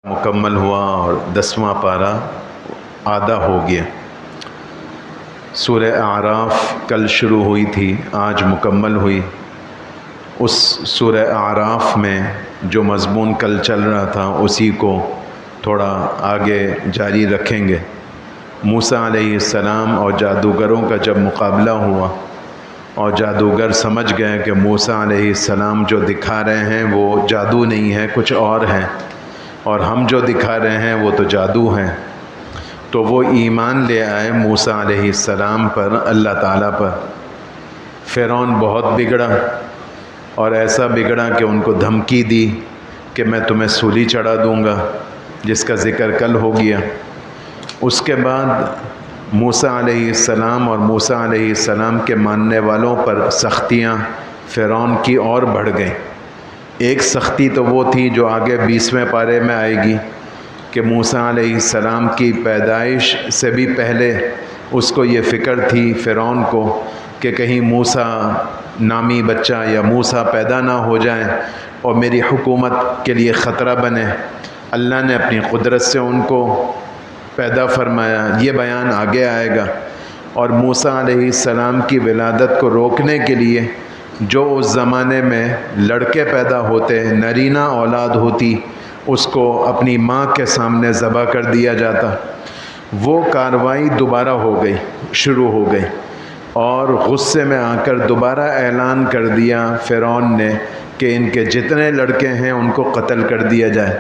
مکمل ہوا اور 10واں پارہ آدھا ہو گیا۔ سورہ اعراف کل شروع ہوئی تھی، آج مکمل ہوئی۔ اس سورہ اعراف میں جو مضمون کل چل رہا تھا اسی کو تھوڑا آگے جاری رکھیں گے۔ موسیٰ علیہ السلام اور جادوگروں کا جب مقابلہ ہوا اور جادوگر سمجھ گئے کہ موسیٰ علیہ السلام جو دکھا رہے ہیں وہ جادو نہیں ہے، کچھ اور ہے، اور ہم جو دکھا رہے ہیں وہ تو جادو ہیں، تو وہ ایمان لے آئے موسیٰ علیہ السلام پر، اللہ تعالیٰ پر۔ فرعون بہت بگڑا اور ایسا بگڑا کہ ان کو دھمکی دی کہ میں تمہیں سولی چڑھا دوں گا، جس کا ذکر کل ہو گیا۔ اس کے بعد موسیٰ علیہ السلام اور موسیٰ علیہ السلام کے ماننے والوں پر سختیاں فرعون کی اور بڑھ گئیں۔ ایک سختی تو وہ تھی جو آگے 20ویں پارے میں آئے گی کہ موسیٰ علیہ السلام کی پیدائش سے بھی پہلے اس کو یہ فکر تھی فرعون کو کہ کہیں موسیٰ نامی بچہ یا موسیٰ پیدا نہ ہو جائیں اور میری حکومت کے لیے خطرہ بنے۔ اللہ نے اپنی قدرت سے ان کو پیدا فرمایا، یہ بیان آگے آئے گا۔ اور موسیٰ علیہ السلام کی ولادت کو روکنے کے لیے جو اس زمانے میں لڑکے پیدا ہوتے، نرینہ اولاد ہوتی، اس کو اپنی ماں کے سامنے ذبح کر دیا جاتا۔ وہ کارروائی دوبارہ ہو گئی، شروع ہو گئی، اور غصے میں آ کر دوبارہ اعلان کر دیا فرعون نے کہ ان کے جتنے لڑکے ہیں ان کو قتل کر دیا جائے۔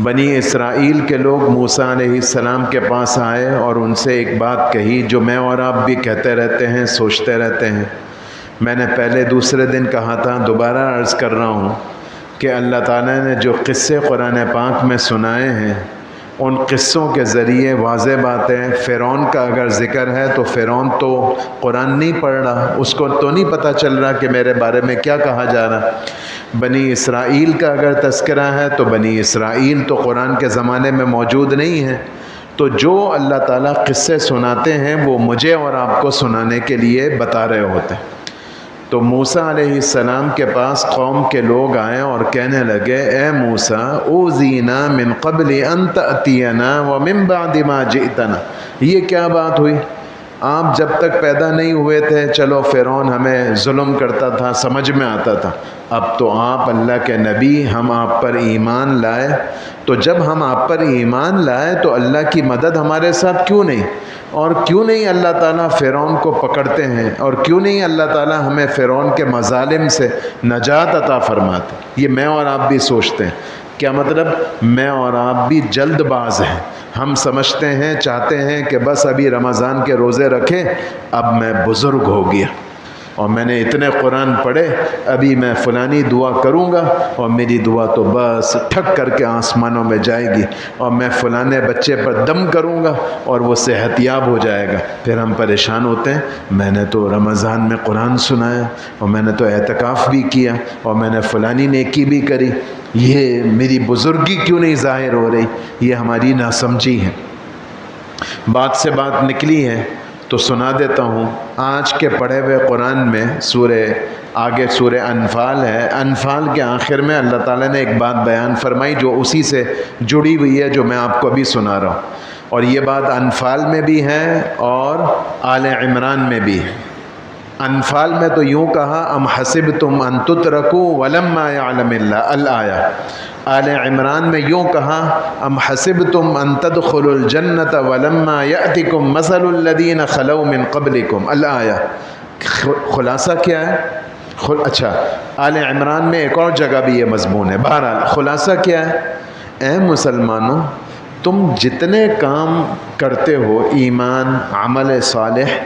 بنی اسرائیل کے لوگ موسیٰ علیہ السلام کے پاس آئے اور ان سے ایک بات کہی جو میں اور آپ بھی کہتے رہتے ہیں، سوچتے رہتے ہیں۔ میں نے پہلے دوسرے دن کہا تھا، دوبارہ عرض کر رہا ہوں کہ اللہ تعالیٰ نے جو قصے قرآن پاک میں سنائے ہیں ان قصوں کے ذریعے واضح بات ہے، فرعون کا اگر ذکر ہے تو فرعون تو قرآن نہیں پڑھ رہا، اس کو تو نہیں پتہ چل رہا کہ میرے بارے میں کیا کہا جا رہا۔ بنی اسرائیل کا اگر تذکرہ ہے تو بنی اسرائیل تو قرآن کے زمانے میں موجود نہیں ہے، تو جو اللہ تعالیٰ قصے سناتے ہیں وہ مجھے اور آپ کو سنانے کے لیے بتا رہے ہوتے ہیں۔ تو موسیٰ علیہ السلام کے پاس قوم کے لوگ آئے اور کہنے لگے، اے موسیٰ اوذینا من قبل ان تأتینا ومن بعد ما جئتنا۔ یہ کیا بات ہوئی؟ آپ جب تک پیدا نہیں ہوئے تھے چلو فرعون ہمیں ظلم کرتا تھا، سمجھ میں آتا تھا، اب تو آپ اللہ کے نبی، ہم آپ پر ایمان لائے، تو جب ہم آپ پر ایمان لائے تو اللہ کی مدد ہمارے ساتھ کیوں نہیں؟ اور کیوں نہیں اللہ تعالیٰ فرعون کو پکڑتے ہیں؟ اور کیوں نہیں اللہ تعالیٰ ہمیں فرعون کے مظالم سے نجات عطا فرماتے؟ یہ میں اور آپ بھی سوچتے ہیں۔ کیا مطلب؟ میں اور آپ بھی جلد باز ہیں، ہم سمجھتے ہیں، چاہتے ہیں کہ بس ابھی رمضان کے روزے رکھے، اب میں بزرگ ہو گیا اور میں نے اتنے قرآن پڑھے، ابھی میں فلانی دعا کروں گا اور میری دعا تو بس ٹھک کر کے آسمانوں میں جائے گی، اور میں فلانے بچے پر دم کروں گا اور وہ صحت یاب ہو جائے گا۔ پھر ہم پریشان ہوتے ہیں، میں نے تو رمضان میں قرآن سنایا اور میں نے تو اعتکاف بھی کیا اور میں نے فلانی نیکی بھی کری، یہ میری بزرگی کیوں نہیں ظاہر ہو رہی؟ یہ ہماری ناسمجھی ہے۔ بات سے بات نکلی ہے تو سنا دیتا ہوں۔ آج کے پڑھے ہوئے قرآن میں آگے سورہ انفال ہے، انفال کے آخر میں اللہ تعالیٰ نے ایک بات بیان فرمائی جو اسی سے جڑی ہوئی ہے جو میں آپ کو ابھی سنا رہا ہوں، اور یہ بات انفال میں بھی ہے اور آل عمران میں بھی ہے۔ انفال میں تو یوں کہا، ام حسبتم ان تترکوا ولما یعلم اللہ الآیہ۔ آل عمران میں یوں کہا، ام حسبتم ان تدخلوا الجنۃ ولما یأتکم مثل الذین خلوا من قبلکم الآیہ۔ خلاصہ کیا ہے؟ اچھا، آل عمران میں ایک اور جگہ بھی یہ مضمون ہے۔ بہرحال خلاصہ کیا ہے؟ اے مسلمانوں، تم جتنے کام کرتے ہو، ایمان، عمل صالح،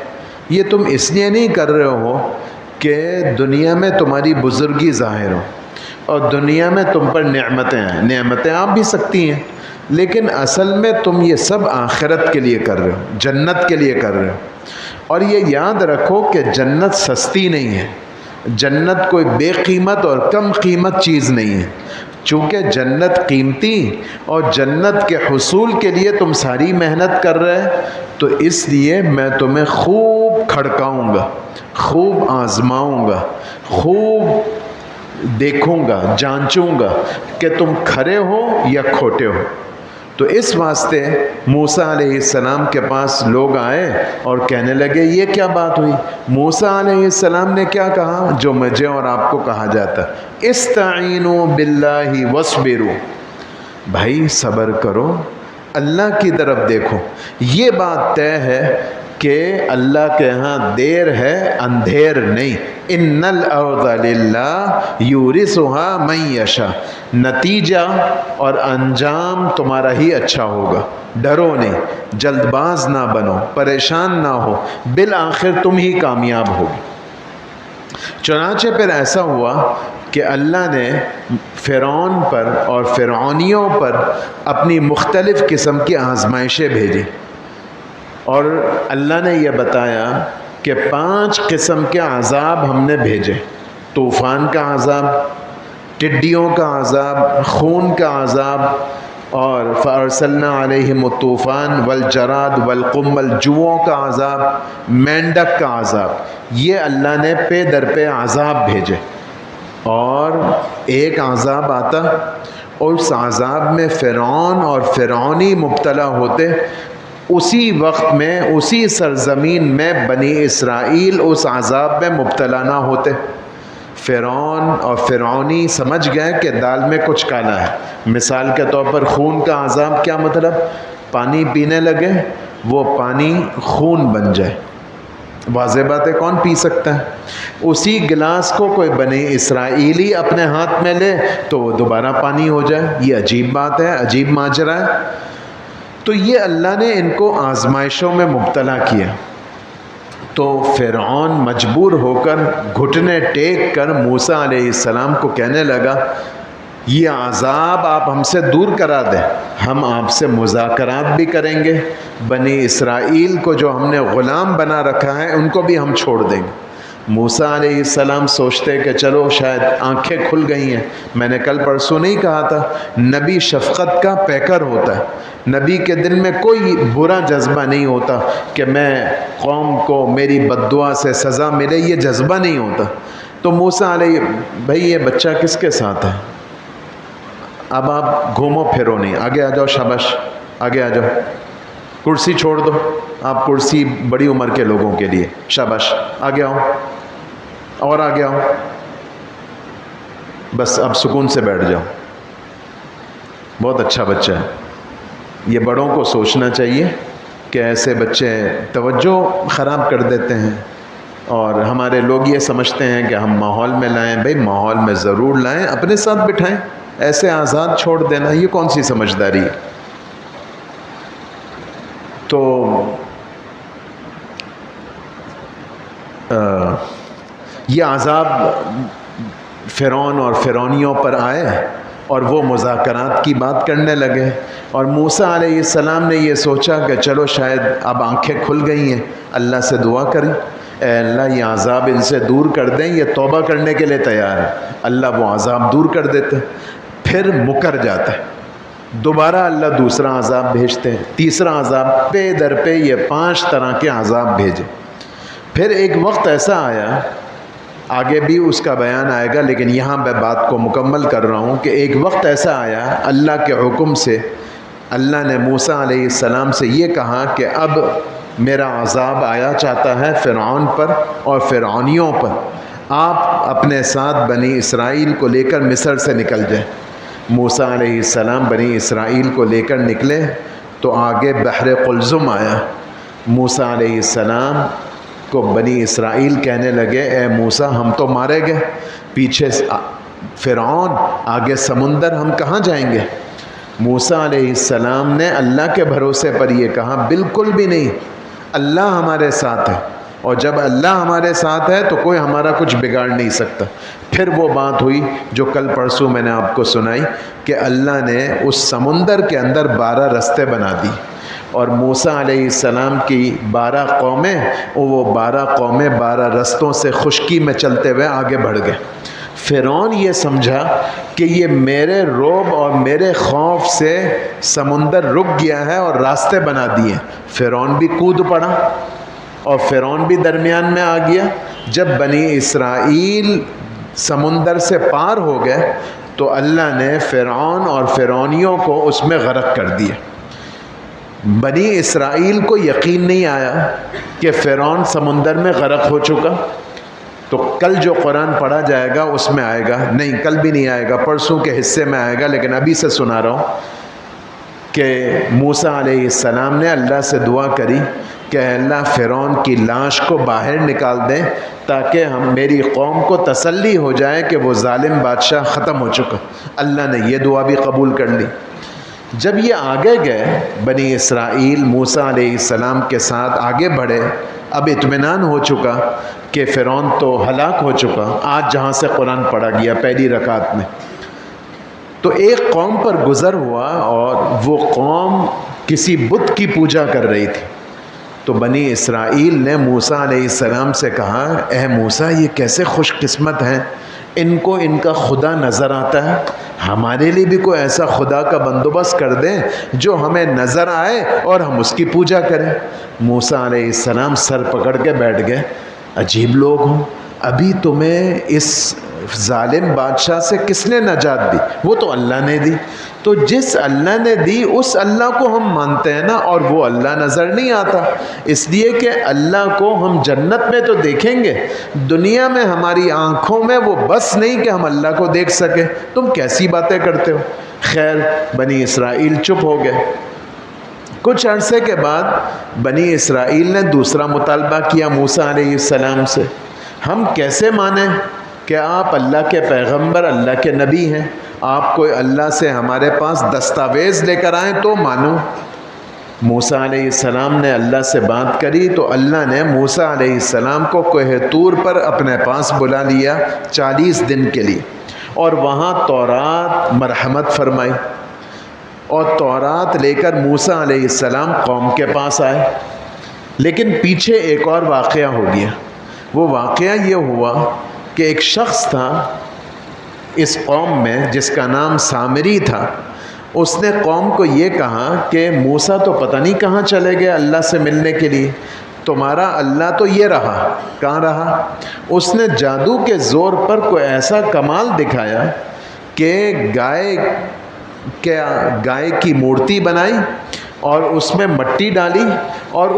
یہ تم اس لیے نہیں کر رہے ہو کہ دنیا میں تمہاری بزرگی ظاہر ہو اور دنیا میں تم پر نعمتیں ہیں۔ نعمتیں آپ بھی سکتی ہیں، لیکن اصل میں تم یہ سب آخرت کے لیے کر رہے ہو، جنت کے لیے کر رہے ہو۔ اور یہ یاد رکھو کہ جنت سستی نہیں ہے، جنت کوئی بے قیمت اور کم قیمت چیز نہیں ہے۔ چونکہ جنت قیمتی اور جنت کے حصول کے لیے تم ساری محنت کر رہے، تو اس لیے میں تمہیں خوب کھڑکاؤں گا، خوب آزماؤں گا، خوب دیکھوں گا، جانچوں گا کہ تم کھرے ہو یا کھوٹے ہو۔ تو اس واسطے موسیٰ علیہ السلام کے پاس لوگ آئے اور کہنے لگے یہ کیا بات ہوئی؟ موسیٰ علیہ السلام نے کیا کہا جو مجھے اور آپ کو کہا جاتا، استعینوا باللہ واصبروا، بھائی صبر کرو، اللہ کی طرف دیکھو۔ یہ بات طے ہے کہ اللہ کے ہاں دیر ہے اندھیر نہیں۔ ان الارض للہ یورثها من یشاء، نتیجہ اور انجام تمہارا ہی اچھا ہوگا، ڈرو نہیں، جلد باز نہ بنو، پریشان نہ ہو، بالآخر تم ہی کامیاب ہوگی۔ چنانچہ پھر ایسا ہوا کہ اللہ نے فرعون پر اور فرعونیوں پر اپنی مختلف قسم کی آزمائشیں بھیجی، اور اللہ نے یہ بتایا کہ 5 قسم کے عذاب ہم نے بھیجے، طوفان کا عذاب، ٹڈیوں کا عذاب، خون کا عذاب، اور فارسلنا علیہم الطوفان والجراد والقمل، جوؤں کا عذاب، مینڈک کا عذاب، یہ اللہ نے پہ در پہ عذاب بھیجے۔ اور ایک عذاب آتا، اس عذاب میں فرعون اور فرعونی مبتلا ہوتے، اسی وقت میں اسی سرزمین میں بنی اسرائیل اس عذاب میں مبتلا نہ ہوتے۔ فرعون اور فرعونی سمجھ گئے کہ دال میں کچھ کالا ہے۔ مثال کے طور پر خون کا عذاب کیا مطلب؟ پانی پینے لگے، وہ پانی خون بن جائے، واضح بات ہے، کون پی سکتا ہے؟ اسی گلاس کو کوئی بنی اسرائیلی اپنے ہاتھ میں لے تو وہ دوبارہ پانی ہو جائے۔ یہ عجیب بات ہے، عجیب ماجرا ہے۔ تو یہ اللہ نے ان کو آزمائشوں میں مبتلا کیا، تو فرعون مجبور ہو کر گھٹنے ٹیک کر موسیٰ علیہ السلام کو کہنے لگا یہ عذاب آپ ہم سے دور کرا دیں، ہم آپ سے مذاکرات بھی کریں گے، بنی اسرائیل کو جو ہم نے غلام بنا رکھا ہے ان کو بھی ہم چھوڑ دیں گے۔ موسیٰ علیہ السلام سوچتے کہ چلو شاید آنکھیں کھل گئی ہیں۔ میں نے کل پرسوں نہیں کہا تھا، نبی شفقت کا پیکر ہوتا ہے، نبی کے دل میں کوئی برا جذبہ نہیں ہوتا کہ میں قوم کو میری بد دعا سے سزا ملے، یہ جذبہ نہیں ہوتا۔ تو موسیٰ علیہ، بھائی یہ بچہ کس کے ساتھ ہے؟ اب آپ گھومو پھرو نہیں، آگے آ جاؤ، شاباش آگے آ جاؤ، کرسی چھوڑ دو، آپ کرسی بڑی عمر کے لوگوں کے لیے، شاباش آگے آؤ، اور آگے آؤ، بس اب سکون سے بیٹھ جاؤ، بہت اچھا بچہ ہے۔ یہ بڑوں کو سوچنا چاہیے کہ ایسے بچے توجہ خراب کر دیتے ہیں، اور ہمارے لوگ یہ سمجھتے ہیں کہ ہم ماحول میں لائیں، بھائی ماحول میں ضرور لائیں، اپنے ساتھ بٹھائیں، ایسے آزاد چھوڑ دینا یہ کون سی سمجھداری ہے؟ تو یہ عذاب فرعون اور فرعونیوں پر آئے اور وہ مذاکرات کی بات کرنے لگے، اور موسیٰ علیہ السلام نے یہ سوچا کہ چلو شاید اب آنکھیں کھل گئی ہیں، اللہ سے دعا کریں، اے اللہ یہ عذاب ان سے دور کر دیں، یہ توبہ کرنے کے لیے تیار ہے۔ اللہ وہ عذاب دور کر دیتے، پھر مکر جاتا ہے، دوبارہ اللہ دوسرا عذاب بھیجتے ہیں، تیسرا عذاب، پہ در پہ یہ 5 طرح کے عذاب بھیجے۔ پھر ایک وقت ایسا آیا، آگے بھی اس کا بیان آئے گا لیکن یہاں میں بات کو مکمل کر رہا ہوں کہ ایک وقت ایسا آیا اللہ کے حکم سے، اللہ نے موسیٰ علیہ السلام سے یہ کہا کہ اب میرا عذاب آیا چاہتا ہے فرعون پر اور فرعونیوں پر، آپ اپنے ساتھ بنی اسرائیل کو لے کر مصر سے نکل جائیں۔ موسیٰ علیہ السلام بنی اسرائیل کو لے کر نکلے تو آگے بحر قلزم آیا۔ موسیٰ علیہ السلام کو بنی اسرائیل کہنے لگے اے موسیٰ ہم تو مارے گئے، پیچھے فرعون، آگے سمندر، ہم کہاں جائیں گے؟ موسیٰ علیہ السلام نے اللہ کے بھروسے پر یہ کہا بالکل بھی نہیں، اللہ ہمارے ساتھ ہے، اور جب اللہ ہمارے ساتھ ہے تو کوئی ہمارا کچھ بگاڑ نہیں سکتا۔ پھر وہ بات ہوئی جو کل پرسوں میں نے آپ کو سنائی کہ اللہ نے اس سمندر کے اندر 12 رستے بنا دی، اور موسیٰ علیہ السلام کی 12 قومیں، وہ 12 قومیں 12 رستوں سے خشکی میں چلتے ہوئے آگے بڑھ گئے۔ فرعون یہ سمجھا کہ یہ میرے رعب اور میرے خوف سے سمندر رک گیا ہے اور راستے بنا دیے، فرعون بھی کود پڑا اور فرعون بھی درمیان میں آ گیا۔ جب بنی اسرائیل سمندر سے پار ہو گئے تو اللہ نے فرعون اور فرعونیوں کو اس میں غرق کر دیا۔ بنی اسرائیل کو یقین نہیں آیا کہ فرعون سمندر میں غرق ہو چکا، تو کل جو قرآن پڑھا جائے گا اس میں آئے گا، نہیں کل بھی نہیں آئے گا، پرسوں کے حصے میں آئے گا، لیکن ابھی سے سنا رہا ہوں کہ موسیٰ علیہ السلام نے اللہ سے دعا کری کہ اللہ فرعون کی لاش کو باہر نکال دیں تاکہ میری قوم کو تسلی ہو جائے کہ وہ ظالم بادشاہ ختم ہو چکا۔ اللہ نے یہ دعا بھی قبول کر لی۔ جب یہ آگے گئے بنی اسرائیل موسیٰ علیہ السلام کے ساتھ آگے بڑھے، اب اطمینان ہو چکا کہ فرعون تو ہلاک ہو چکا، آج جہاں سے قرآن پڑھا گیا پہلی رکعت میں، تو ایک قوم پر گزر ہوا اور وہ قوم کسی بت کی پوجا کر رہی تھی۔ تو بنی اسرائیل نے موسیٰ علیہ السلام سے کہا، اے موسیٰ یہ کیسے خوش قسمت ہیں، ان کو ان کا خدا نظر آتا ہے، ہمارے لیے بھی کوئی ایسا خدا کا بندوبست کر دیں جو ہمیں نظر آئے اور ہم اس کی پوجا کریں۔ موسیٰ علیہ السلام سر پکڑ کے بیٹھ گئے، عجیب لوگ ہوں، ابھی تمہیں اس ظالم بادشاہ سے کس نے نجات دی؟ وہ تو اللہ نے دی، تو جس اللہ نے دی اس اللہ کو ہم مانتے ہیں نا، اور وہ اللہ نظر نہیں آتا، اس لیے کہ اللہ کو ہم جنت میں تو دیکھیں گے، دنیا میں ہماری آنکھوں میں وہ بس نہیں کہ ہم اللہ کو دیکھ سکیں، تم کیسی باتیں کرتے ہو۔ خیر بنی اسرائیل چپ ہو گئے۔ کچھ عرصے کے بعد بنی اسرائیل نے دوسرا مطالبہ کیا موسیٰ علیہ السلام سے، ہم کیسے مانیں کہ آپ اللہ کے پیغمبر اللہ کے نبی ہیں، آپ کوئی اللہ سے ہمارے پاس دستاویز لے کر آئیں تو مانوں۔ موسیٰ علیہ السلام نے اللہ سے بات کری تو اللہ نے موسیٰ علیہ السلام کو کوہ طور پر اپنے پاس بلا لیا 40 دن کے لیے، اور وہاں تورات مرحمت فرمائی، اور تورات لے کر موسیٰ علیہ السلام قوم کے پاس آئے۔ لیکن پیچھے ایک اور واقعہ ہو گیا۔ وہ واقعہ یہ ہوا کہ ایک شخص تھا اس قوم میں جس کا نام سامری تھا، اس نے قوم کو یہ کہا کہ موسیٰ تو پتہ نہیں کہاں چلے گئے اللہ سے ملنے کے لیے، تمہارا اللہ تو یہ رہا، کہاں رہا؟ اس نے جادو کے زور پر کوئی ایسا کمال دکھایا کہ گائے کی مورتی بنائی اور اس میں مٹی ڈالی، اور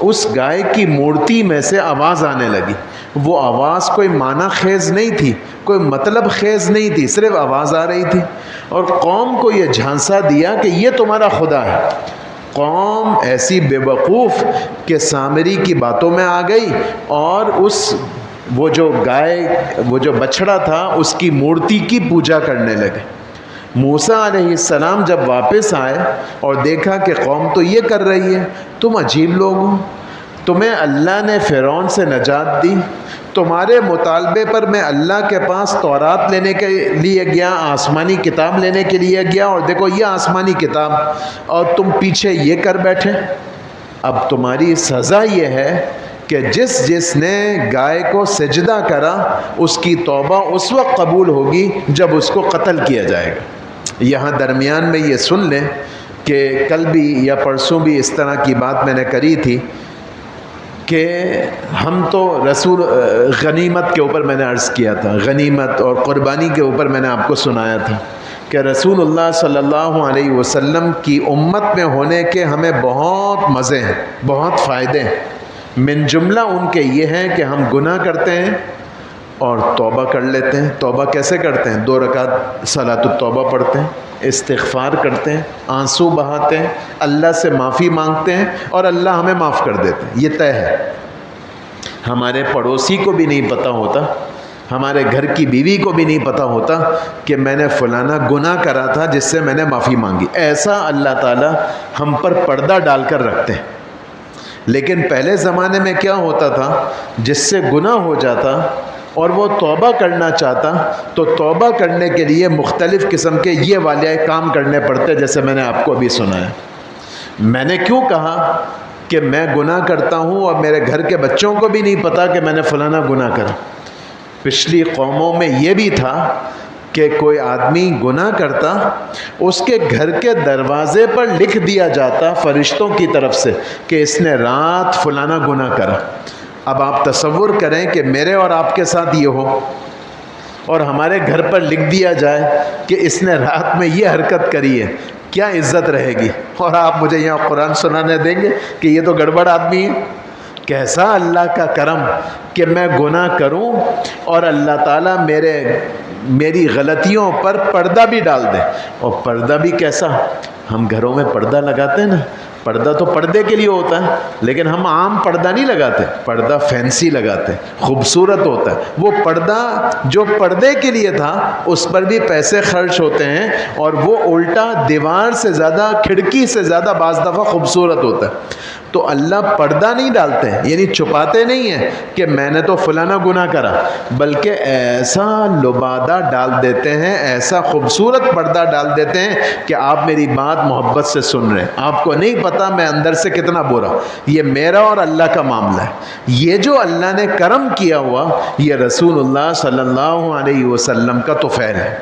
اس گائے کی مورتی میں سے آواز آنے لگی۔ وہ آواز کوئی معنی خیز نہیں تھی، کوئی مطلب خیز نہیں تھی، صرف آواز آ رہی تھی، اور قوم کو یہ جھانسا دیا کہ یہ تمہارا خدا ہے۔ قوم ایسی بے وقوف کہ سامری کی باتوں میں آ گئی، اور وہ جو بچڑا تھا اس کی مورتی کی پوجا کرنے لگے۔ موسیٰ علیہ السلام جب واپس آئے اور دیکھا کہ قوم تو یہ کر رہی ہے، تم عجیب لوگ ہو، تمہیں اللہ نے فرعون سے نجات دی، تمہارے مطالبے پر میں اللہ کے پاس تورات لینے کے لیے گیا، آسمانی کتاب لینے کے لیے گیا، اور دیکھو یہ آسمانی کتاب، اور تم پیچھے یہ کر بیٹھے۔ اب تمہاری سزا یہ ہے کہ جس نے گائے کو سجدہ کرا اس کی توبہ اس وقت قبول ہوگی جب اس کو قتل کیا جائے گا۔ یہاں درمیان میں یہ سن لیں کہ کل بھی یا پرسوں بھی اس طرح کی بات میں نے کری تھی کہ ہم تو رسول غنیمت کے اوپر میں نے عرض کیا تھا، غنیمت اور قربانی کے اوپر میں نے آپ کو سنایا تھا کہ رسول اللہ صلی اللہ علیہ وسلم کی امت میں ہونے کے ہمیں بہت مزے ہیں، بہت فائدے ہیں۔ من جملہ ان کے یہ ہیں کہ ہم گناہ کرتے ہیں اور توبہ کر لیتے ہیں۔ توبہ کیسے کرتے ہیں؟ 2 رکعت صلاۃ التوبہ پڑھتے ہیں، استغفار کرتے ہیں، آنسو بہاتے ہیں، اللہ سے معافی مانگتے ہیں، اور اللہ ہمیں معاف کر دیتے ہیں۔ یہ طے ہے۔ ہمارے پڑوسی کو بھی نہیں پتہ ہوتا، ہمارے گھر کی بیوی کو بھی نہیں پتہ ہوتا کہ میں نے فلانا گناہ کرا تھا جس سے میں نے معافی مانگی۔ ایسا اللہ تعالیٰ ہم پر پردہ ڈال کر رکھتے ہیں۔ لیکن پہلے زمانے میں کیا ہوتا تھا، جس سے گناہ ہو جاتا اور وہ توبہ کرنا چاہتا تو توبہ کرنے کے لیے مختلف قسم کے یہ والے کام کرنے پڑتے، جیسے میں نے آپ کو ابھی سنایا۔ میں نے کیوں کہا کہ میں گناہ کرتا ہوں اور میرے گھر کے بچوں کو بھی نہیں پتا کہ میں نے فلانا گناہ کرا؟ پچھلی قوموں میں یہ بھی تھا کہ کوئی آدمی گناہ کرتا، اس کے گھر کے دروازے پر لکھ دیا جاتا فرشتوں کی طرف سے کہ اس نے رات فلانا گناہ کرا۔ اب آپ تصور کریں کہ میرے اور آپ کے ساتھ یہ ہو اور ہمارے گھر پر لکھ دیا جائے کہ اس نے رات میں یہ حرکت کری ہے، کیا عزت رہے گی؟ اور آپ مجھے یہاں قرآن سنانے دیں گے کہ یہ تو گڑبڑ آدمی ہے؟ کیسا اللہ کا کرم کہ میں گناہ کروں اور اللہ تعالیٰ میری غلطیوں پر پردہ بھی ڈال دے۔ اور پردہ بھی کیسا؟ ہم گھروں میں پردہ لگاتے ہیں نا، پردہ تو پردے کے لیے ہوتا ہے، لیکن ہم عام پردہ نہیں لگاتے، پردہ فینسی لگاتے، خوبصورت ہوتا ہے۔ وہ پردہ جو پردے کے لیے تھا اس پر بھی پیسے خرچ ہوتے ہیں، اور وہ الٹا دیوار سے زیادہ، کھڑکی سے زیادہ بعض دفعہ خوبصورت ہوتا ہے۔ تو اللہ پردہ نہیں ڈالتے، یعنی چھپاتے نہیں ہیں کہ میں نے تو فلانا گناہ کرا، بلکہ ایسا لبادہ ڈال دیتے ہیں، ایسا خوبصورت پردہ ڈال دیتے ہیں کہ آپ میری بات محبت سے سن رہے ہیں، آپ کو نہیں پتا میں اندر سے کتنا برا۔ یہ میرا اور اللہ کا معاملہ ہے۔ یہ جو اللہ نے کرم کیا ہوا، یہ رسول اللہ صلی اللہ علیہ وسلم کا طفیل ہے۔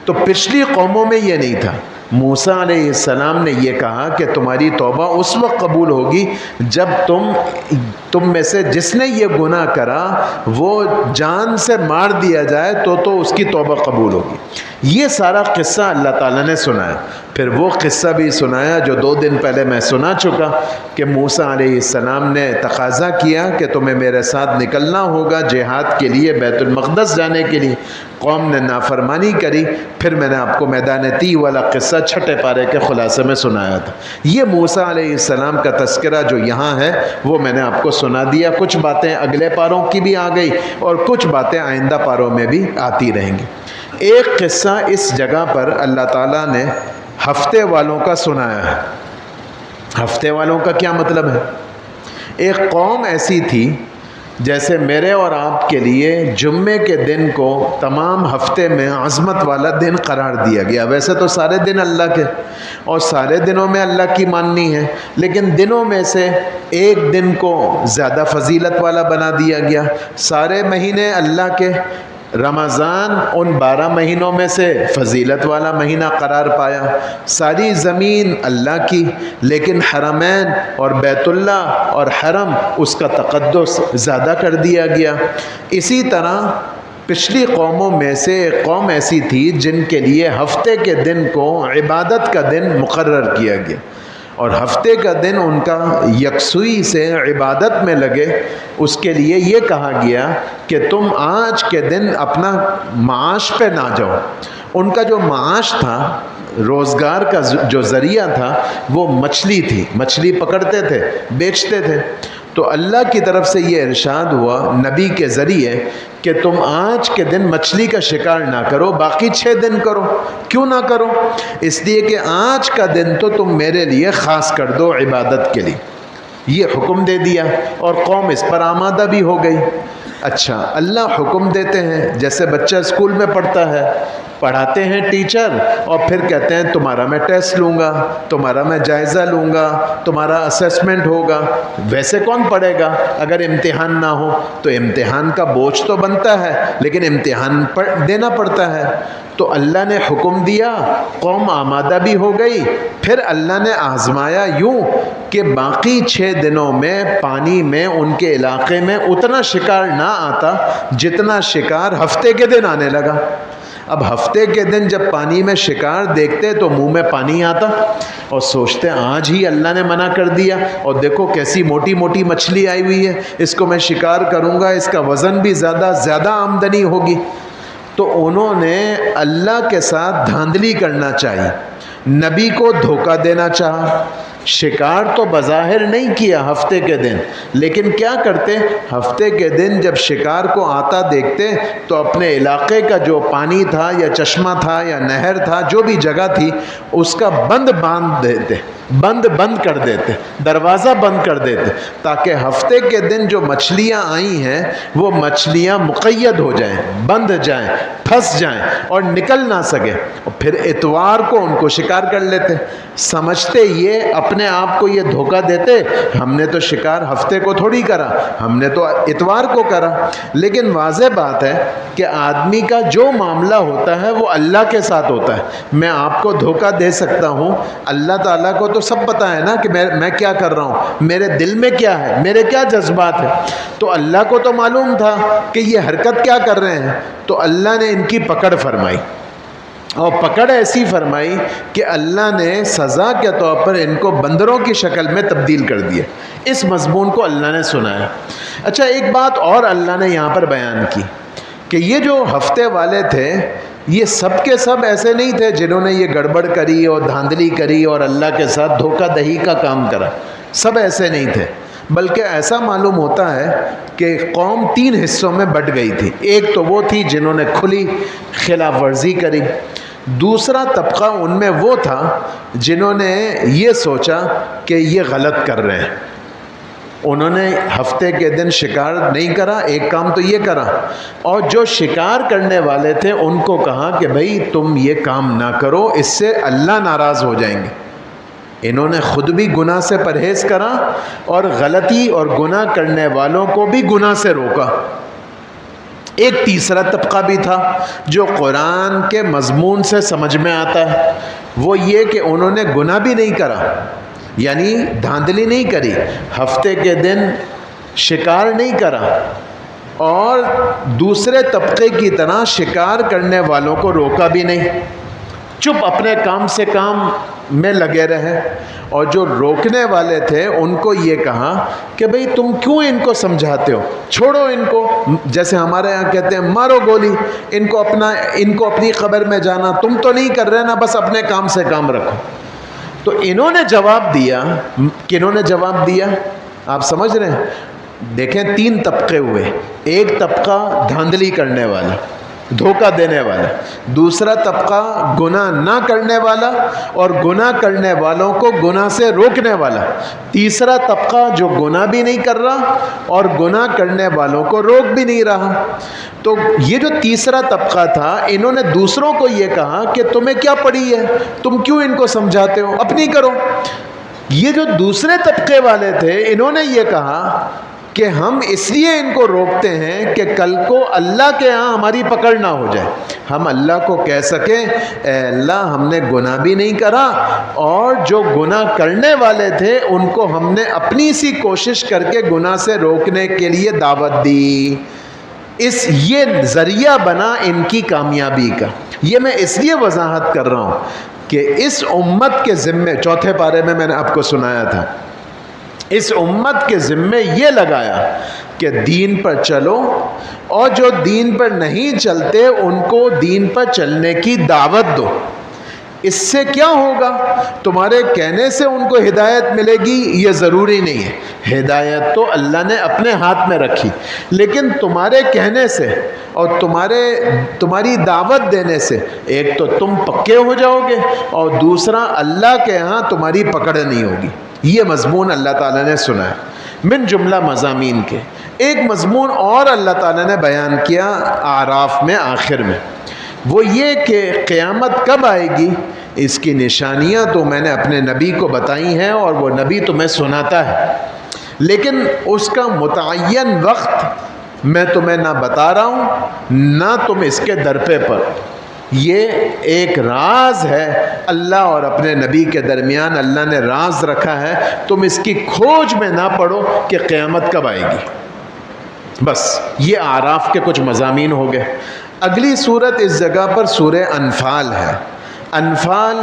تو پچھلی قوموں میں یہ نہیں تھا۔ موسیٰ علیہ السلام نے یہ کہا کہ تمہاری توبہ اس وقت قبول ہوگی جب تم میں سے جس نے یہ گناہ کرا وہ جان سے مار دیا جائے تو اس کی توبہ قبول ہوگی۔ یہ سارا قصہ اللہ تعالیٰ نے سنایا۔ پھر وہ قصہ بھی سنایا جو 2 دن پہلے میں سنا چکا کہ موسیٰ علیہ السلام نے تقاضا کیا کہ تمہیں میرے ساتھ نکلنا ہوگا جہاد کے لیے، بیت المقدس جانے کے لیے۔ قوم نے نافرمانی کری۔ پھر میں نے آپ کو میدان تی والا قصہ 6 پارے کے خلاصے میں سنایا تھا۔ یہ موسیٰ علیہ السلام کا تذکرہ جو یہاں ہے وہ میں نے آپ کو سنا دیا۔ کچھ باتیں اگلے پاروں کی بھی آ گئی اور کچھ باتیں آئندہ پاروں میں بھی آتی رہیں گی۔ ایک قصہ اس جگہ پر اللہ تعالیٰ نے ہفتے والوں کا سنایا ہے۔ ہفتے والوں کا کیا مطلب ہے؟ ایک قوم ایسی تھی جیسے میرے اور آپ کے لیے جمعے کے دن کو تمام ہفتے میں عظمت والا دن قرار دیا گیا۔ ویسے تو سارے دن اللہ کے اور سارے دنوں میں اللہ کی ماننی ہے، لیکن دنوں میں سے ایک دن کو زیادہ فضیلت والا بنا دیا گیا۔ سارے مہینے اللہ کے، رمضان ان 12 مہینوں میں سے فضیلت والا مہینہ قرار پایا۔ ساری زمین اللہ کی، لیکن حرمین اور بیت اللہ اور حرم اس کا تقدس زیادہ کر دیا گیا۔ اسی طرح پچھلی قوموں میں سے ایک قوم ایسی تھی جن کے لیے ہفتے کے دن کو عبادت کا دن مقرر کیا گیا، اور ہفتے کا دن ان کا یکسوئی سے عبادت میں لگے۔ اس کے لیے یہ کہا گیا کہ تم آج کے دن اپنا معاش پہ نہ جاؤ۔ ان کا جو معاش تھا، روزگار کا جو ذریعہ تھا، وہ مچھلی تھی، مچھلی پکڑتے تھے، بیچتے تھے۔ تو اللہ کی طرف سے یہ ارشاد ہوا نبی کے ذریعے کہ تم آج کے دن مچھلی کا شکار نہ کرو، باقی 6 دن کرو۔ کیوں نہ کرو؟ اس لیے کہ آج کا دن تو تم میرے لیے خاص کر دو عبادت کے لیے۔ یہ حکم دے دیا اور قوم اس پر آمادہ بھی ہو گئی۔ اچھا، اللہ حکم دیتے ہیں، جیسے بچہ اسکول میں پڑھتا ہے، پڑھاتے ہیں ٹیچر اور پھر کہتے ہیں تمہارا میں ٹیسٹ لوں گا، تمہارا میں جائزہ لوں گا، تمہارا اسیسمنٹ ہوگا۔ ویسے کون پڑھے گا اگر امتحان نہ ہو؟ تو امتحان کا بوجھ تو بنتا ہے، لیکن امتحان دینا پڑتا ہے۔ تو اللہ نے حکم دیا، قوم آمادہ بھی ہو گئی۔ پھر اللہ نے آزمایا یوں کہ باقی 6 دنوں میں پانی میں ان کے علاقے میں اتنا شکار نہ آتا جتنا شکار ہفتے کے دن آنے لگا۔ اب ہفتے کے دن جب پانی میں شکار دیکھتے تو منہ میں پانی آتا اور سوچتے آج ہی اللہ نے منع کر دیا، اور دیکھو کیسی موٹی موٹی مچھلی آئی ہوئی ہے، اس کو میں شکار کروں گا، اس کا وزن بھی زیادہ آمدنی ہوگی۔ تو انہوں نے اللہ کے ساتھ دھاندلی کرنا چاہی، نبی کو دھوکہ دینا چاہا۔ شکار تو بظاہر نہیں کیا ہفتے کے دن، لیکن کیا کرتے؟ ہفتے کے دن جب شکار کو آتا دیکھتے تو اپنے علاقے کا جو پانی تھا یا چشمہ تھا یا نہر تھا، جو بھی جگہ تھی، اس کا بند کر دیتے، دروازہ بند کر دیتے، تاکہ ہفتے کے دن جو مچھلیاں آئی ہیں وہ مچھلیاں مقید ہو جائیں، بند جائیں، پھنس جائیں اور نکل نہ سکے، اور پھر اتوار کو ان کو شکار کر لیتے۔ سمجھتے یہ اپنے آپ کو یہ دھوکہ دیتے، ہم نے تو شکار ہفتے کو تھوڑی کرا، ہم نے تو اتوار کو کرا۔ لیکن واضح بات ہے کہ آدمی کا جو معاملہ ہوتا ہے وہ اللہ کے ساتھ ہوتا ہے۔ میں آپ کو دھوکہ دے سکتا ہوں، اللہ تعالیٰ کو تو سب پتہ ہے نا کہ میں کیا کر رہا ہوں، میرے دل میں کیا ہے، میرے کیا جذبات ہیں. تو اللہ کو تو معلوم تھا کہ یہ حرکت کیا کر رہے ہیں. تو اللہ نے ان کی پکڑ فرمائی، اور پکڑ ایسی فرمائی کہ اللہ نے سزا کے طور پر ان کو بندروں کی شکل میں تبدیل کر دیا. اس مضمون کو اللہ نے سنایا. اچھا، ایک بات اور اللہ نے یہاں پر بیان کی کہ یہ جو ہفتے والے تھے یہ سب کے سب ایسے نہیں تھے جنہوں نے یہ گڑبڑ کری اور دھاندلی کری اور اللہ کے ساتھ دھوکہ دہی کا کام کرا. سب ایسے نہیں تھے، بلکہ ایسا معلوم ہوتا ہے کہ قوم 3 حصوں میں بٹ گئی تھی. ایک تو وہ تھی جنہوں نے کھلی خلاف ورزی کری. دوسرا طبقہ ان میں وہ تھا جنہوں نے یہ سوچا کہ یہ غلط کر رہے ہیں. انہوں نے ہفتے کے دن شکار نہیں کرا، ایک کام تو یہ کرا، اور جو شکار کرنے والے تھے ان کو کہا کہ بھئی تم یہ کام نہ کرو، اس سے اللہ ناراض ہو جائیں گے. انہوں نے خود بھی گناہ سے پرہیز کرا اور غلطی اور گناہ کرنے والوں کو بھی گناہ سے روکا. ایک تیسرا طبقہ بھی تھا جو قرآن کے مضمون سے سمجھ میں آتا ہے، وہ یہ کہ انہوں نے گناہ بھی نہیں کرا، یعنی دھاندلی نہیں کری، ہفتے کے دن شکار نہیں کرا، اور دوسرے طبقے کی طرح شکار کرنے والوں کو روکا بھی نہیں، چپ اپنے کام سے کام میں لگے رہے. اور جو روکنے والے تھے ان کو یہ کہا کہ بھئی تم کیوں ان کو سمجھاتے ہو، چھوڑو ان کو. جیسے ہمارے یہاں کہتے ہیں مارو گولی، ان کو اپنی قبر میں جانا، تم تو نہیں کر رہے نا، بس اپنے کام سے کام رکھو. تو انہوں نے جواب دیا. کنہوں نے جواب دیا آپ سمجھ رہے ہیں؟ دیکھیں 3 طبقے ہوئے. ایک طبقہ دھاندلی کرنے والا، دھوکہ دینے والا. دوسرا طبقہ گناہ نہ کرنے والا اور گناہ کرنے والوں کو گناہ سے روکنے والا. تیسرا طبقہ جو گناہ بھی نہیں کر رہا اور گناہ کرنے والوں کو روک بھی نہیں رہا. تو یہ جو تیسرا طبقہ تھا، انہوں نے دوسروں کو یہ کہا کہ تمہیں کیا پڑی ہے، تم کیوں ان کو سمجھاتے ہو، اپنی کرو. یہ جو دوسرے طبقے والے تھے انہوں نے یہ کہا کہ ہم اس لیے ان کو روکتے ہیں کہ کل کو اللہ کے ہاں ہماری پکڑ نہ ہو جائے، ہم اللہ کو کہہ سکیں اے اللہ ہم نے گناہ بھی نہیں کرا، اور جو گناہ کرنے والے تھے ان کو ہم نے اپنی سی کوشش کر کے گناہ سے روکنے کے لیے دعوت دی. یہ ذریعہ بنا ان کی کامیابی کا. یہ میں اس لیے وضاحت کر رہا ہوں کہ اس امت کے ذمے، 4 پارے میں نے آپ کو سنایا تھا، اس امت کے ذمے یہ لگایا کہ دین پر چلو، اور جو دین پر نہیں چلتے ان کو دین پر چلنے کی دعوت دو. اس سے کیا ہوگا؟ تمہارے کہنے سے ان کو ہدایت ملے گی یہ ضروری نہیں ہے. ہدایت تو اللہ نے اپنے ہاتھ میں رکھی، لیکن تمہارے کہنے سے اور تمہاری دعوت دینے سے ایک تو تم پکے ہو جاؤ گے، اور دوسرا اللہ کے ہاں تمہاری پکڑ نہیں ہوگی. یہ مضمون اللہ تعالیٰ نے سنا ہے من جملہ مضامین کے. ایک مضمون اور اللہ تعالیٰ نے بیان کیا اعراف میں آخر میں، وہ یہ کہ قیامت کب آئے گی. اس کی نشانیاں تو میں نے اپنے نبی کو بتائی ہیں اور وہ نبی تمہیں سناتا ہے، لیکن اس کا متعین وقت میں تمہیں نہ بتا رہا ہوں نہ تم اس کے درپے پر. یہ ایک راز ہے اللہ اور اپنے نبی کے درمیان، اللہ نے راز رکھا ہے. تم اس کی کھوج میں نہ پڑو کہ قیامت کب آئے گی. بس یہ اعراف کے کچھ مضامین ہو گئے. اگلی صورت اس جگہ پر سورہ انفال ہے. انفال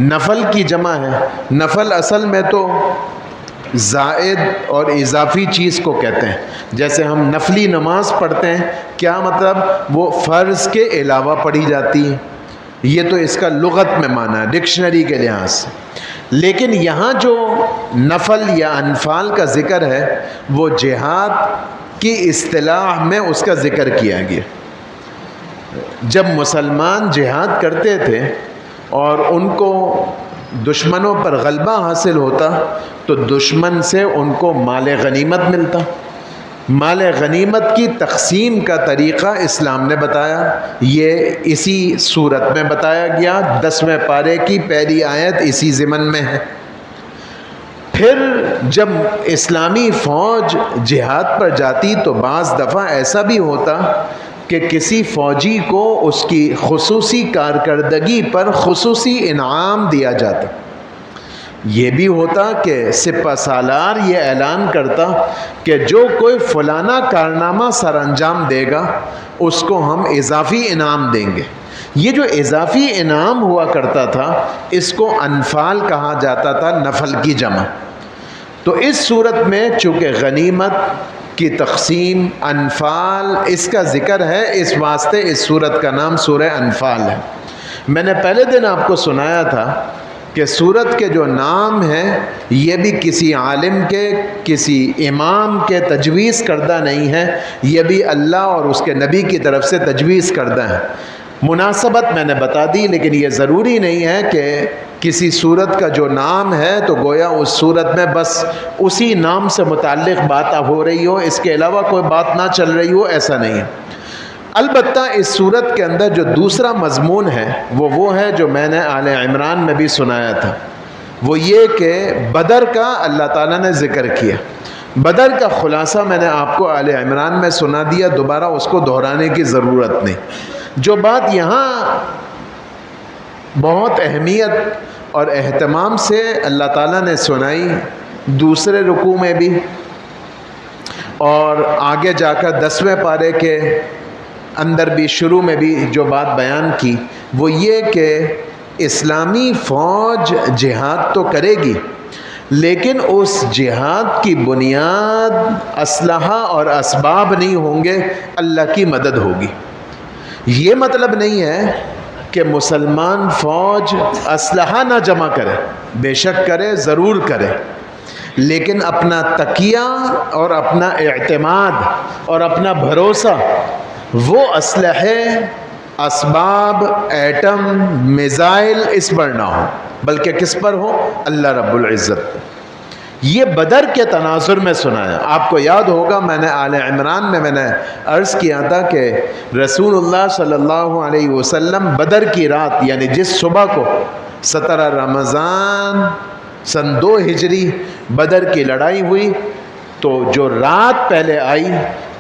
نفل کی جمع ہے. نفل اصل میں تو زائد اور اضافی چیز کو کہتے ہیں. جیسے ہم نفلی نماز پڑھتے ہیں، کیا مطلب؟ وہ فرض کے علاوہ پڑھی جاتی ہے. یہ تو اس کا لغت میں معنی ہے ڈکشنری کے لحاظ سے. لیکن یہاں جو نفل یا انفال کا ذکر ہے وہ جہاد کی اصطلاح میں اس کا ذکر کیا گیا. جب مسلمان جہاد کرتے تھے اور ان کو دشمنوں پر غلبہ حاصل ہوتا تو دشمن سے ان کو مال غنیمت ملتا. مال غنیمت کی تقسیم کا طریقہ اسلام نے بتایا. یہ اسی صورت میں بتایا گیا. 10ویں پارے کی پہلی آیت اسی ضمن میں ہے. پھر جب اسلامی فوج جہاد پر جاتی تو بعض دفعہ ایسا بھی ہوتا کہ کسی فوجی کو اس کی خصوصی کارکردگی پر خصوصی انعام دیا جاتا. یہ بھی ہوتا کہ سپہ سالار یہ اعلان کرتا کہ جو کوئی فلانا کارنامہ سر انجام دے گا اس کو ہم اضافی انعام دیں گے۔ یہ جو اضافی انعام ہوا کرتا تھا اس کو انفال کہا جاتا تھا، نفل کی جمع۔ تو اس صورت میں چونکہ غنیمت کی تقسیم، انفال، اس کا ذکر ہے، اس واسطے اس صورت کا نام سورہ انفال ہے۔ میں نے پہلے دن آپ کو سنایا تھا کہ سورت کے جو نام ہیں یہ بھی کسی عالم کے، کسی امام کے تجویز کردہ نہیں ہے، یہ بھی اللہ اور اس کے نبی کی طرف سے تجویز کردہ ہیں۔ مناسبت میں نے بتا دی، لیکن یہ ضروری نہیں ہے کہ کسی سورت کا جو نام ہے تو گویا اس سورت میں بس اسی نام سے متعلق بات ہو رہی ہو، اس کے علاوہ کوئی بات نہ چل رہی ہو، ایسا نہیں ہے۔ البتہ اس سورت کے اندر جو دوسرا مضمون ہے وہ ہے جو میں نے آل عمران میں بھی سنایا تھا، وہ یہ کہ بدر کا اللہ تعالیٰ نے ذکر کیا۔ بدر کا خلاصہ میں نے آپ کو آل عمران میں سنا دیا، دوبارہ اس کو دہرانے کی ضرورت نہیں۔ جو بات یہاں بہت اہمیت اور اہتمام سے اللہ تعالیٰ نے سنائی دوسرے رکوع میں بھی اور آگے جا کر 10ویں پارے کے اندر بھی، شروع میں بھی جو بات بیان کی، وہ یہ کہ اسلامی فوج جہاد تو کرے گی، لیکن اس جہاد کی بنیاد اسلحہ اور اسباب نہیں ہوں گے، اللہ کی مدد ہوگی۔ یہ مطلب نہیں ہے کہ مسلمان فوج اسلحہ نہ جمع کرے، بے شک کرے، ضرور کرے، لیکن اپنا تکیہ اور اپنا اعتماد اور اپنا بھروسہ وہ اسلحے، اسباب، ایٹم، میزائل اس پر نہ ہو، بلکہ کس پر ہو؟ اللہ رب العزت۔ یہ بدر کے تناظر میں سنایا۔ آپ کو یاد ہوگا میں نے آل عمران میں نے عرض کیا تھا کہ رسول اللہ صلی اللہ علیہ وسلم بدر کی رات، یعنی جس صبح کو 17 رمضان سن 2 ہجری بدر کی لڑائی ہوئی، تو جو رات پہلے آئی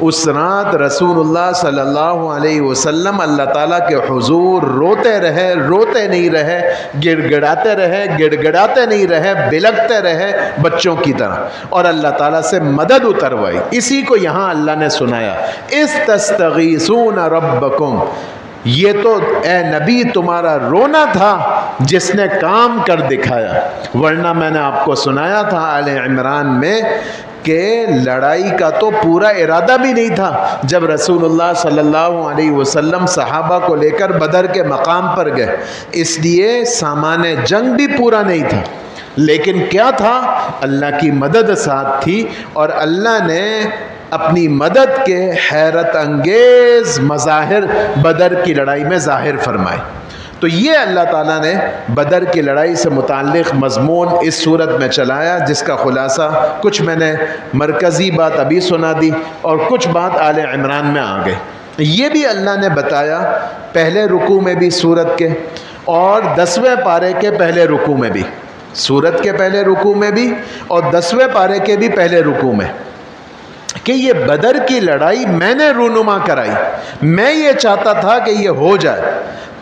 اس رات رسول اللہ صلی اللہ علیہ وسلم اللہ تعالیٰ کے حضور روتے رہے، روتے نہیں رہے، گڑ گڑاتے رہے، گڑ گڑاتے نہیں رہے، بلکتے رہے بچوں کی طرح، اور اللہ تعالیٰ سے مدد اتروائی۔ اسی کو یہاں اللہ نے سنایا، استستغیثون ربکم۔ یہ تو اے نبی تمہارا رونا تھا جس نے کام کر دکھایا، ورنہ میں نے آپ کو سنایا تھا آل عمران میں کہ لڑائی کا تو پورا ارادہ بھی نہیں تھا جب رسول اللہ صلی اللہ علیہ وسلم صحابہ کو لے کر بدر کے مقام پر گئے، اس لیے سامان جنگ بھی پورا نہیں تھا، لیکن کیا تھا؟ اللہ کی مدد ساتھ تھی، اور اللہ نے اپنی مدد کے حیرت انگیز مظاہر بدر کی لڑائی میں ظاہر فرمائے۔ تو یہ اللہ تعالیٰ نے بدر کی لڑائی سے متعلق مضمون اس صورت میں چلایا، جس کا خلاصہ کچھ میں نے مرکزی بات ابھی سنا دی اور کچھ بات آل عمران میں آ گئی۔ یہ بھی اللہ نے بتایا پہلے رکوع میں بھی سورت کے، اور 10ویں پارے کے پہلے رکوع میں بھی، سورت کے پہلے رکوع میں بھی اور 10ویں پارے کے بھی پہلے رکوع میں، کہ یہ بدر کی لڑائی میں نے رونما کرائی، میں یہ چاہتا تھا کہ یہ ہو جائے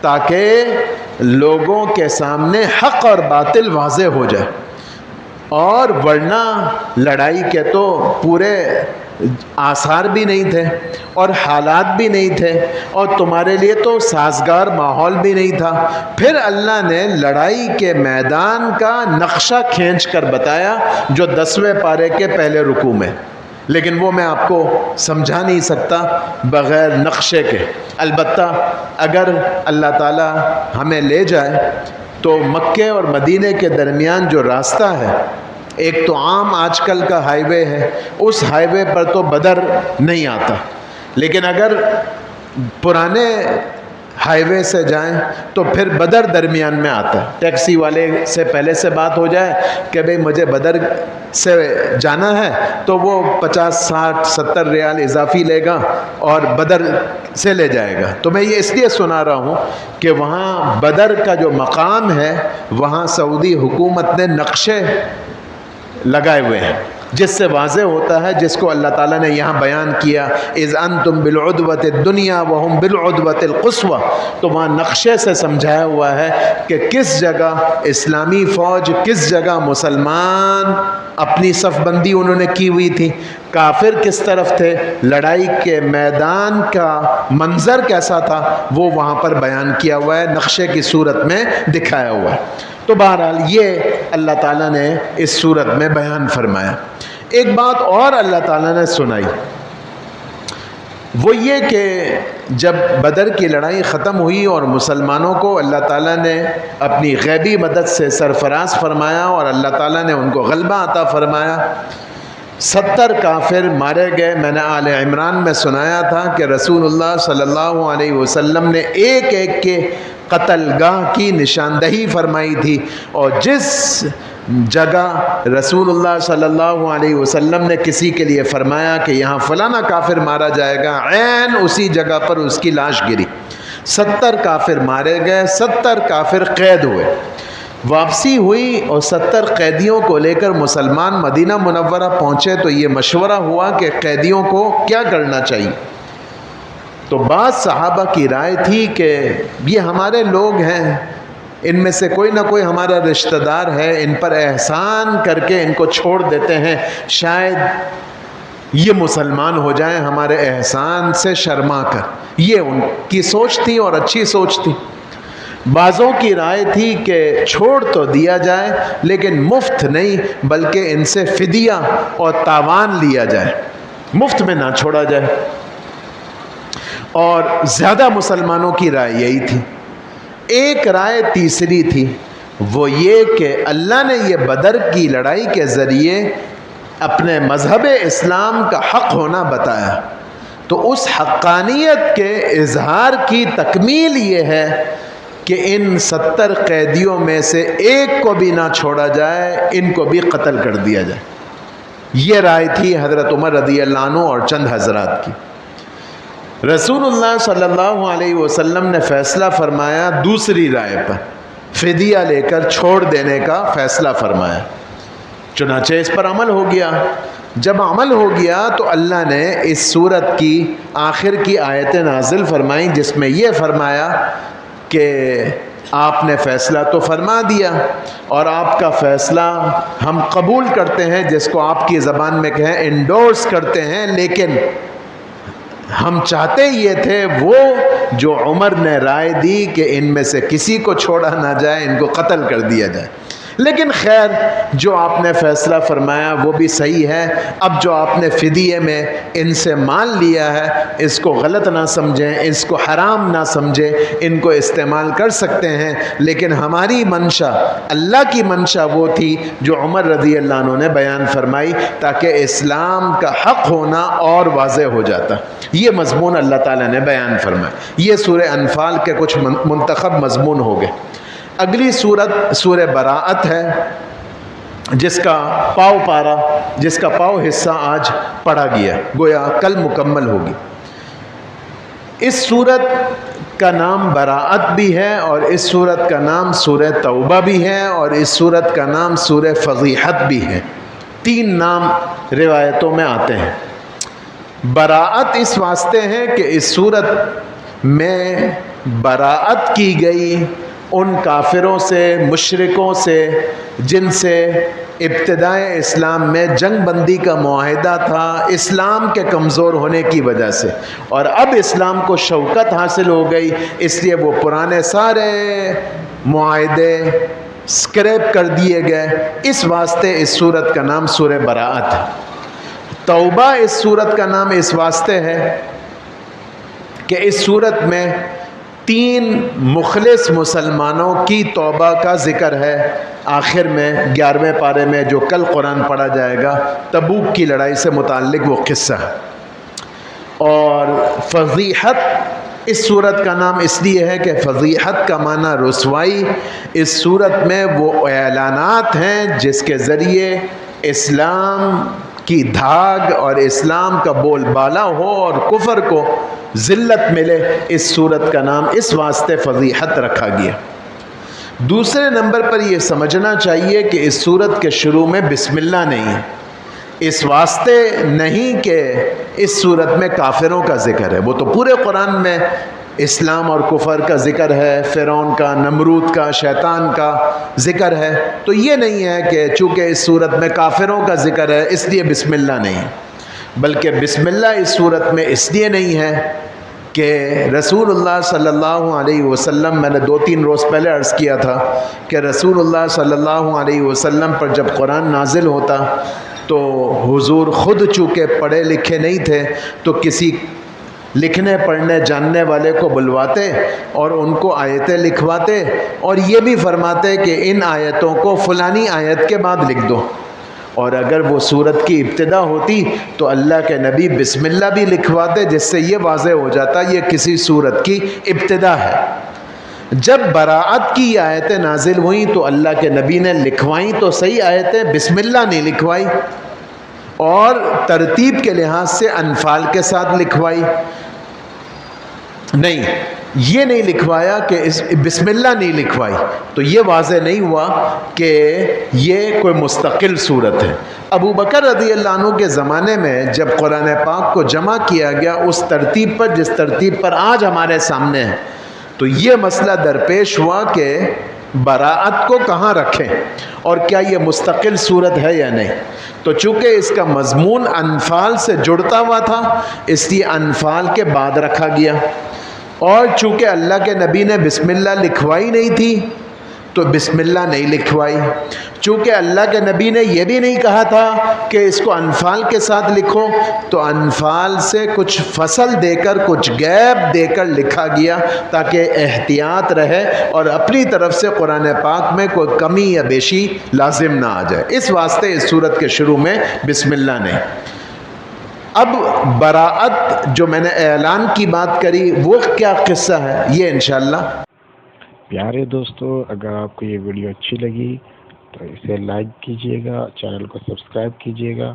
تاکہ لوگوں کے سامنے حق اور باطل واضح ہو جائے، اور ورنہ لڑائی کے تو پورے آثار بھی نہیں تھے اور حالات بھی نہیں تھے اور تمہارے لیے تو سازگار ماحول بھی نہیں تھا۔ پھر اللہ نے لڑائی کے میدان کا نقشہ کھینچ کر بتایا جو 10ویں پارے کے پہلے رکوع میں، لیکن وہ میں آپ کو سمجھا نہیں سکتا بغیر نقشے کے۔ البتہ اگر اللہ تعالی ہمیں لے جائے تو مکے اور مدینے کے درمیان جو راستہ ہے، ایک تو عام آج کل کا ہائی وے ہے، اس ہائی وے پر تو بدر نہیں آتا، لیکن اگر پرانے ہائی وے سے جائیں تو پھر بدر درمیان میں آتا ہے۔ ٹیکسی والے سے پہلے سے بات ہو جائے کہ بھئی مجھے بدر سے جانا ہے، تو وہ 50 60 70 ریال اضافی لے گا اور بدر سے لے جائے گا۔ تو میں یہ اس لیے سنا رہا ہوں کہ وہاں بدر کا جو مقام ہے وہاں سعودی حکومت نے نقشے لگائے ہوئے ہیں، جس سے واضح ہوتا ہے جس کو اللہ تعالیٰ نے یہاں بیان کیا اذ انتم بالعدوۃ الدنیا وہم بالعدوۃ القصویٰ، تو وہاں نقشے سے سمجھایا ہوا ہے کہ کس جگہ اسلامی فوج، کس جگہ مسلمان اپنی صف بندی انہوں نے کی ہوئی تھی، کافر کس طرف تھے، لڑائی کے میدان کا منظر کیسا تھا، وہ وہاں پر بیان کیا ہوا ہے، نقشے کی صورت میں دکھایا ہوا ہے۔ تو بہرحال یہ اللہ تعالیٰ نے اس صورت میں بیان فرمایا۔ ایک بات اور اللہ تعالیٰ نے سنائی، وہ یہ کہ جب بدر کی لڑائی ختم ہوئی اور مسلمانوں کو اللہ تعالیٰ نے اپنی غیبی مدد سے سرفراز فرمایا اور اللہ تعالیٰ نے ان کو غلبہ عطا فرمایا، 70 کافر مارے گئے۔ میں نے آل عمران میں سنایا تھا کہ رسول اللہ صلی اللہ علیہ وسلم نے ایک ایک کے قتل گاہ کی نشاندہی فرمائی تھی، اور جس جگہ رسول اللہ صلی اللہ علیہ وسلم نے کسی کے لیے فرمایا کہ یہاں فلانا کافر مارا جائے گا، عین اسی جگہ پر اس کی لاش گری۔ 70 کافر مارے گئے، 70 کافر قید ہوئے۔ واپسی ہوئی اور 70 قیدیوں کو لے کر مسلمان مدینہ منورہ پہنچے تو یہ مشورہ ہوا کہ قیدیوں کو کیا کرنا چاہیے۔ تو بعض صحابہ کی رائے تھی کہ یہ ہمارے لوگ ہیں، ان میں سے کوئی نہ کوئی ہمارا رشتہ دار ہے، ان پر احسان کر کے ان کو چھوڑ دیتے ہیں، شاید یہ مسلمان ہو جائیں ہمارے احسان سے شرما کر۔ یہ ان کی سوچ تھی اور اچھی سوچ تھی۔ بعضوں کی رائے تھی کہ چھوڑ تو دیا جائے لیکن مفت نہیں، بلکہ ان سے فدیہ اور تاوان لیا جائے، مفت میں نہ چھوڑا جائے۔ اور زیادہ مسلمانوں کی رائے یہی تھی۔ ایک رائے تیسری تھی، وہ یہ کہ اللہ نے یہ بدر کی لڑائی کے ذریعے اپنے مذہب اسلام کا حق ہونا بتایا، تو اس حقانیت کے اظہار کی تکمیل یہ ہے کہ ان 70 قیدیوں میں سے ایک کو بھی نہ چھوڑا جائے، ان کو بھی قتل کر دیا جائے۔ یہ رائے تھی حضرت عمر رضی اللہ عنہ اور چند حضرات کی۔ رسول اللہ صلی اللہ علیہ وسلم نے فیصلہ فرمایا دوسری رائے پر، فدیہ لے کر چھوڑ دینے کا فیصلہ فرمایا۔ چنانچہ اس پر عمل ہو گیا۔ جب عمل ہو گیا تو اللہ نے اس سورت کی آخر کی آیتیں نازل فرمائیں، جس میں یہ فرمایا کہ آپ نے فیصلہ تو فرما دیا اور آپ کا فیصلہ ہم قبول کرتے ہیں، جس کو آپ کی زبان میں کہیں انڈورس کرتے ہیں، لیکن ہم چاہتے یہ تھے وہ جو عمر نے رائے دی کہ ان میں سے کسی کو چھوڑا نہ جائے، ان کو قتل کر دیا جائے۔ لیکن خیر، جو آپ نے فیصلہ فرمایا وہ بھی صحیح ہے۔ اب جو آپ نے فدیے میں ان سے مال لیا ہے، اس کو غلط نہ سمجھیں، اس کو حرام نہ سمجھیں، ان کو استعمال کر سکتے ہیں، لیکن ہماری منشا، اللہ کی منشا وہ تھی جو عمر رضی اللہ عنہ نے بیان فرمائی، تاکہ اسلام کا حق ہونا اور واضح ہو جاتا۔ یہ مضمون اللہ تعالیٰ نے بیان فرمایا۔ یہ سورہ انفال کے کچھ منتخب مضمون ہو گئے۔ اگلی سورت سورہ براءت ہے، جس کا پاؤ حصہ آج پڑھا گیا، گویا کل مکمل ہوگی۔ اس سورت کا نام براءت بھی ہے، اور اس سورت کا نام سورہ توبہ بھی ہے، اور اس سورت کا نام سورہ فضیحت بھی ہے۔ 3 نام روایتوں میں آتے ہیں۔ براءت اس واسطے ہے کہ اس سورت میں براءت کی گئی ان کافروں سے، مشرکوں سے، جن سے ابتدائے اسلام میں جنگ بندی کا معاہدہ تھا اسلام کے کمزور ہونے کی وجہ سے، اور اب اسلام کو شوکت حاصل ہو گئی، اس لیے وہ پرانے سارے معاہدے اسکریپ کر دیے گئے۔ اس واسطے اس سورت کا نام سورہ براءت ہے۔ توبہ اس سورت کا نام اس واسطے ہے کہ اس سورت میں 3 مخلص مسلمانوں کی توبہ کا ذکر ہے۔ آخر میں 11ویں پارے میں جو کل قرآن پڑھا جائے گا، تبوک کی لڑائی سے متعلق وہ قصہ ہے۔ اور فضیحت اس سورت کا نام اس لیے ہے کہ فضیحت کا معنی رسوائی۔ اس سورت میں وہ اعلانات ہیں جس کے ذریعے اسلام کی دھاگ اور اسلام کا بول بالا ہو اور کفر کو ذلت ملے۔ اس سورت کا نام اس واسطے فضیحت رکھا گیا۔ دوسرے نمبر پر یہ سمجھنا چاہیے کہ اس سورت کے شروع میں بسم اللہ نہیں ہے۔ اس واسطے نہیں کہ اس صورت میں کافروں کا ذکر ہے، وہ تو پورے قرآن میں اسلام اور کفر کا ذکر ہے، فرعون کا، نمرود کا، شیطان کا ذکر ہے، تو یہ نہیں ہے کہ چونکہ اس صورت میں کافروں کا ذکر ہے اس لیے بسم اللہ نہیں، بلکہ بسم اللہ اس صورت میں اس لیے نہیں ہے کہ رسول اللہ صلی اللہ علیہ وسلم، میں نے 2-3 روز پہلے عرض کیا تھا کہ رسول اللہ صلی اللہ علیہ وسلم پر جب قرآن نازل ہوتا تو حضور خود چونکہ پڑھے لکھے نہیں تھے تو کسی لکھنے پڑھنے جاننے والے کو بلواتے اور ان کو آیتیں لکھواتے اور یہ بھی فرماتے کہ ان آیتوں کو فلانی آیت کے بعد لکھ دو، اور اگر وہ سورت کی ابتدا ہوتی تو اللہ کے نبی بسم اللہ بھی لکھواتے، جس سے یہ واضح ہو جاتا یہ کسی سورت کی ابتدا ہے۔ جب براءت کی آیتیں نازل ہوئیں تو اللہ کے نبی نے لکھوائیں تو صحیح آیتیں، بسم اللہ نہیں لکھوائی، اور ترتیب کے لحاظ سے انفال کے ساتھ لکھوائی، نہیں یہ نہیں لکھوایا کہ بسم اللہ نہیں لکھوائی، تو یہ واضح نہیں ہوا کہ یہ کوئی مستقل صورت ہے۔ ابو بکر رضی اللہ عنہ کے زمانے میں جب قرآن پاک کو جمع کیا گیا اس ترتیب پر جس ترتیب پر آج ہمارے سامنے ہے، تو یہ مسئلہ درپیش ہوا کہ براءت کو کہاں رکھیں اور کیا یہ مستقل صورت ہے یا نہیں، تو چونکہ اس کا مضمون انفال سے جڑتا ہوا تھا اس لیے انفال کے بعد رکھا گیا، اور چونکہ اللہ کے نبی نے بسم اللہ لکھوائی نہیں تھی تو بسم اللہ نہیں لکھوائی، چونکہ اللہ کے نبی نے یہ بھی نہیں کہا تھا کہ اس کو انفال کے ساتھ لکھو تو انفال سے کچھ فصل دے کر کچھ گیپ دے کر لکھا گیا تاکہ احتیاط رہے اور اپنی طرف سے قرآن پاک میں کوئی کمی یا بیشی لازم نہ آ جائے، اس واسطے اس سورت کے شروع میں بسم اللہ نہیں۔ اب براءت جو میں نے اعلان کی بات کری وہ کیا قصہ ہے یہ انشاءاللہ۔ پیارے دوستو، اگر آپ کو یہ ویڈیو اچھی لگی تو اسے لائک کیجئے گا، چینل کو سبسکرائب کیجئے گا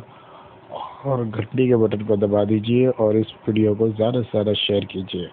اور گھنٹی کے بٹن کو دبا دیجئے اور اس ویڈیو کو زیادہ سے زیادہ شیئر کیجئے۔